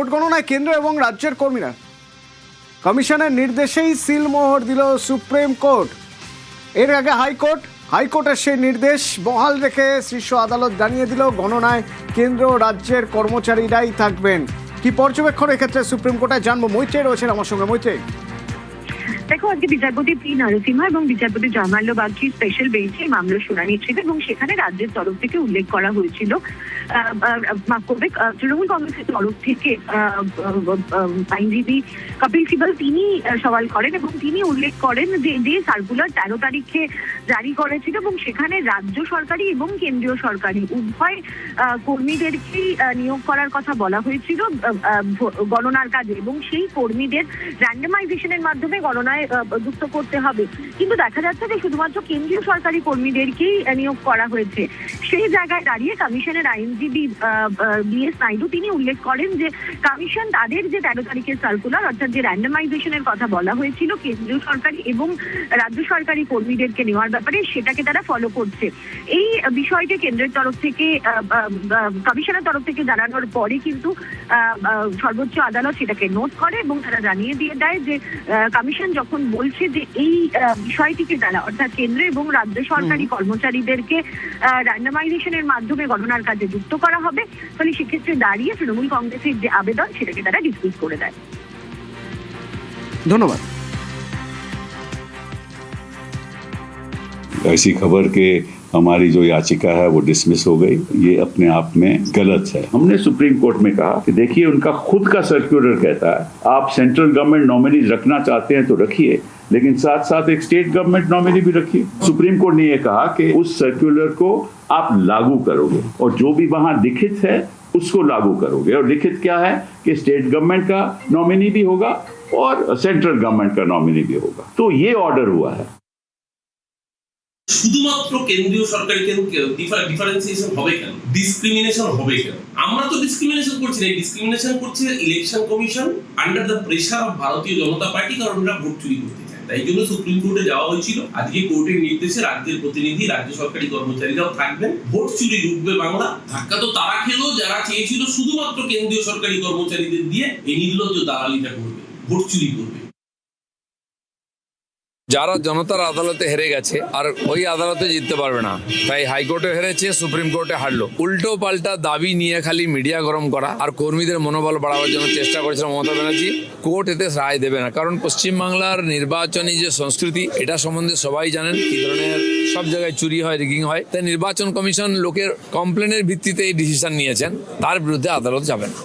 Vote গণনায় কেন্দ্র এবং রাজ্যের কর্মীরা। কমিশনের নির্দেশেই সিলমোহর দিল সুপ্রিম কোর্ট। এর আগে হাইকোর্টের সেই নির্দেশ বহাল রেখে শীর্ষ আদালত জানিয়ে দিল গণনায় কেন্দ্র ও রাজ্যের কর্মচারীরাই থাকবেন। কি পর্যবেক্ষণ এক্ষেত্রে সুপ্রিম কোর্টে জানবো। মৈত্রেয় রয়েছেন আমার সঙ্গে। মৈত্রেয়, দেখো, আজকে বিচারপতি পি নরসিংহ এবং বিচারপতি জয়মাল্য বাগচির স্পেশাল বেঞ্চে মামলার শুনানি ছিল এবং সেখানে রাজ্যের তরফ থেকে উল্লেখ করা হয়েছিল, তৃণমূল কংগ্রেসের তরফ থেকে আইনজীবী কপিল সিবাল তিনি সওয়াল করেন এবং তিনি উল্লেখ করেন যে সার্কুলার 13 তারিখে জারি করেছিল এবং সেখানে রাজ্য সরকারি এবং কেন্দ্রীয় সরকারি উভয় কর্মীদেরকেই নিয়োগ করার কথা বলা হয়েছিল গণনার কাজে, এবং সেই কর্মীদের র্যান্ডমাইজেশনের মাধ্যমে গণনায় যুক্ত করতে হবে। কিন্তু দেখা যাচ্ছে যে শুধুমাত্র কেন্দ্রীয় সরকারি কর্মীদেরকেই নিয়োগ করা হয়েছে। সেই জায়গায় দাঁড়িয়ে কমিশনের আইনজীবী বি.এস. নাইডু তিনি উল্লেখ করেন যে কমিশন তাদের যে 13 তারিখের সার্কুলার, অর্থাৎ যে র্যান্ডমাইজেশনের কথা বলা হয়েছিল কেন্দ্রীয় সরকারি এবং রাজ্য সরকারি কর্মীদেরকে নেওয়ার ব্যাপারে, সেটাকে তারা ফলো করছে। এই বিষয়টি কেন্দ্রের তরফ থেকে কমিশনের তরফ থেকে জানানোর পরে কিন্তু সর্বোচ্চ আদালত সেটাকে নোট করে এবং তারা জানিয়ে দিয়ে দেয় যে কমিশন যখন বলছে যে এই বিষয়টিকে তারা, অর্থাৎ কেন্দ্র এবং রাজ্য সরকারি কর্মচারীদেরকে র্যান্ডমাইজেশনের মাধ্যমে গণনার কাজে যুক্ত করা হবে, ফলে সেক্ষেত্রে দাঁড়িয়ে তৃণমূল কংগ্রেসের যে আবেদন সেটাকে তারা ডিসমিস করে দেয়। ধন্যবাদ। ऐसी खबर के हमारी जो याचिका है वो डिसमिस हो गई, ये अपने आप में गलत है। हमने सुप्रीम कोर्ट में कहा कि देखिए, उनका खुद का सर्कुलर कहता है आप सेंट्रल गवर्नमेंट नॉमिनीज रखना चाहते हैं तो रखिए, लेकिन साथ साथ एक स्टेट गवर्नमेंट नॉमिनी भी रखिए। सुप्रीम कोर्ट ने ये कहा कि उस सर्कुलर को आप लागू करोगे और जो भी वहां लिखित है उसको लागू करोगे, और लिखित क्या है कि स्टेट गवर्नमेंट का नॉमिनी भी होगा और सेंट्रल गवर्नमेंट का नॉमिनी भी होगा। तो ये ऑर्डर हुआ है। শুধুমাত্র কেন্দ্রীয় সরকারি কেন ডিফারেন্সিয়েশন হবে কেন, ডিসক্রিমিনেশন হবে কেন? আমরা তো ডিসক্রিমিনেশন করছি না, ডিসক্রিমিনেশন করছে election commission under the pressure of ভারতীয় জনতা পার্টি, কারণ ওরা ভোট চুরি করতে চায়। তাই জন্য সুপ্রিম কোর্টে যাওয়া হয়েছিল। আজকে কোর্টের নির্দেশে রাজ্যের প্রতিনিধি, রাজ্য সরকারি কর্মচারীরাও থাকবেন। ভোট চুরি রুখবে বাংলা। ধাক্কা তো তারা খেলো যারা চেয়েছিল শুধুমাত্র কেন্দ্রীয় সরকারি কর্মচারীদের দিয়ে এই নির্লজ্জ দালালিটা করবে, ভোট চুরি করবে। যারা জনতার আদালতে হেরে গেছে আর ওই আদালতে জিততে পারবে না, তাই হাইকোর্টে হেরেছে, সুপ্রিম কোর্টে হারলো। উল্টো পাল্টা দাবি নিয়ে খালি মিডিয়া গরম করা আর কর্মীদের মনোবল বাড়াবার জন্য চেষ্টা করেছিল মমতা ব্যানার্জি। কোর্ট এতে রায় দেবে না, কারণ পশ্চিমবাংলার নির্বাচনী যে সংস্কৃতি এটা সম্বন্ধে সবাই জানেন, কি ধরনের সব জায়গায় চুরি হয়, রিগিং হয়। তাই নির্বাচন কমিশন লোকের কমপ্লেনের ভিত্তিতে এই ডিসিশন নিয়েছেন, তার বিরুদ্ধে আদালত যাবে না।